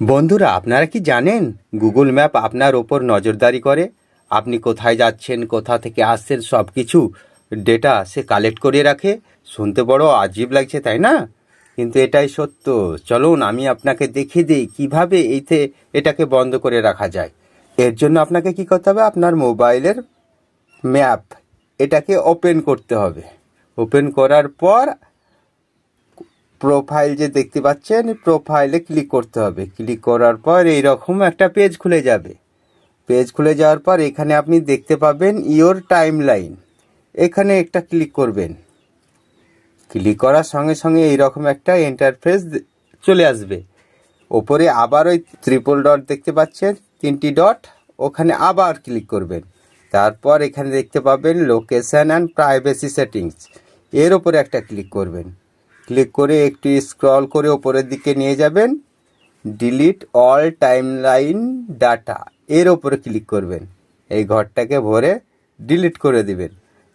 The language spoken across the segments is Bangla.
বন্ধুরা, আপনারা কি জানেন গুগল ম্যাপ আপনার ওপর নজরদারি করে? আপনি কোথায় যাচ্ছেন, কোথা থেকে আসছেন, সব কিছু ডেটা সে কালেক্ট করে রাখে। শুনতে বড় আজীব লাগছে, তাই না? কিন্তু এটাই সত্য। চলুন আমি আপনাকে দেখিয়ে দিই কীভাবে এটাকে বন্ধ করে রাখা যায়। এর জন্য আপনাকে কি করতে হবে, আপনার মোবাইলের ম্যাপ এটাকে ওপেন করতে হবে। ওপেন করার পর প্রোফাইল যে দেখতে পাচ্ছেন, প্রোফাইলে ক্লিক করতে হবে। ক্লিক করার পর এইরকম একটা পেজ খুলে যাবে। পেজ খুলে যাওয়ার পর এখানে আপনি দেখতে পাবেন ইওর টাইম লাইন। এখানে একটা ক্লিক করবেন। ক্লিক করার সঙ্গে সঙ্গে এইরকম একটা ইন্টারফেস চলে আসবে। ওপরে আবার ওই ট্রিপল ডট দেখতে পাচ্ছেন, 3টি ডট, ওখানে আবার ক্লিক করবেন। তারপর এখানে দেখতে পাবেন লোকেশান অ্যান্ড প্রাইভেসি সেটিংস, এর ওপরে একটা ক্লিক করবেন। ক্লিক করে একটু স্ক্রল করে ওপরের দিকে নিয়ে যাবেন। ডিলিট অল টাইমলাইন ডাটা, এর ওপরে ক্লিক করবেন। এই ঘরটাকে ভরে ডিলিট করে দিবেন,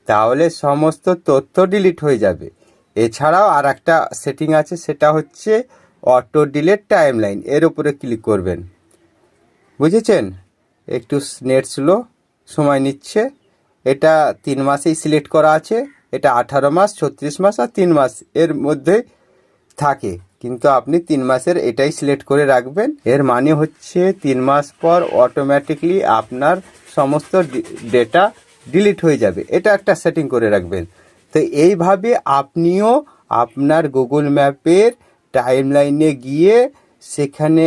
তাহলে সমস্ত তথ্য ডিলিট হয়ে যাবে। এছাড়াও আর একটা সেটিং আছে, সেটা হচ্ছে অটো ডিলিট টাইমলাইন, এর ওপরে ক্লিক করবেন। বুঝেছেন? একটু নেট স্লো সময় নিচ্ছে। এটা 3 মাসেই সিলেক্ট করা আছে। এটা 18 মাস, 36 মাস আর 3 মাস এর মধ্যে থাকে, কিন্তু আপনি 3 মাসের এটাই সিলেক্ট করে রাখবেন। এর মানে হচ্ছে 3 মাস পর অটোমেটিকলি আপনার সমস্ত ডেটা ডিলিট হয়ে যাবে। এটা একটা সেটিং করে রাখবেন। তো এইভাবে আপনিও আপনার গুগল ম্যাপের টাইমলাইনে গিয়ে সেখানে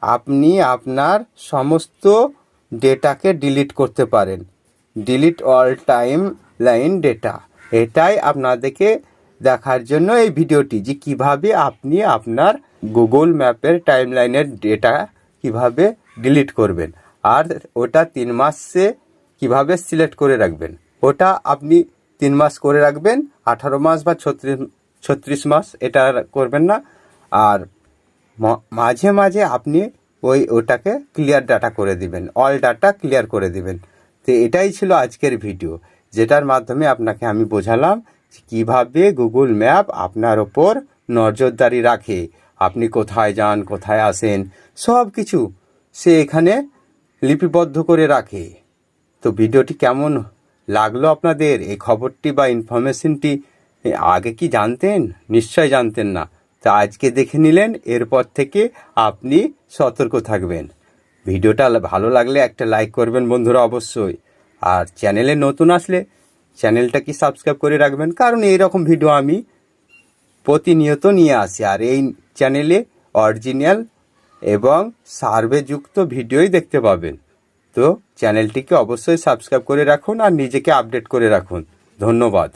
আপনি আপনার সমস্ত ডেটাকে ডিলিট করতে পারেন। Delete all time line data, এটাই আপনাদেরকে দেখার জন্য এই ভিডিওটি, যে কিভাবে আপনি আপনার গুগল ম্যাপের টাইমলাইনের ডেটা কিভাবে ডিলিট করবেন, আর ওটা 3 মাসে কিভাবে সিলেক্ট করে রাখবেন। ওটা আপনি 3 মাস করে রাখবেন, 18 মাস বা 36 মাস এটা করবেন না। আর মাঝে মাঝে আপনি ওটাকে ক্লিয়ার ডাটা করে দিবেন, অল ডাটা ক্লিয়ার করে দিবেন। তো এটাই ছিল আজকের ভিডিও, যেটার মাধ্যমে আপনাকে আমি বোঝালাম কিভাবে গুগল ম্যাপ আপনার ওপর নজরদারি রাখে। আপনি কোথায় যান, কোথায় আসেন, সব কিছু সে এখানে লিপিবদ্ধ করে রাখে। তো ভিডিওটি কেমন লাগলো আপনাদের? এই খবরটি বা ইনফরমেশনটি আগে কি জানতেন? নিশ্চয় জানতেন না। তা আজকে দেখে নিলেন, এরপর থেকে আপনি সতর্ক থাকবেন। ভিডিওটা ভালো লাগলে একটা লাইক করবেন বন্ধুরা অবশ্যই। আর চ্যানেলে নতুন আসলে চ্যানেলটাকে সাবস্ক্রাইব করে রাখবেন, কারণ এইরকম ভিডিও আমি প্রতিনিয়ত নিয়ে আসি। আর এই চ্যানেলে অরিজিনাল এবং সার্ভেযুক্ত ভিডিওই দেখতে পাবেন। তো চ্যানেলটিকে অবশ্যই সাবস্ক্রাইব করে রাখুন আর নিজেকে আপডেট করে রাখুন। ধন্যবাদ।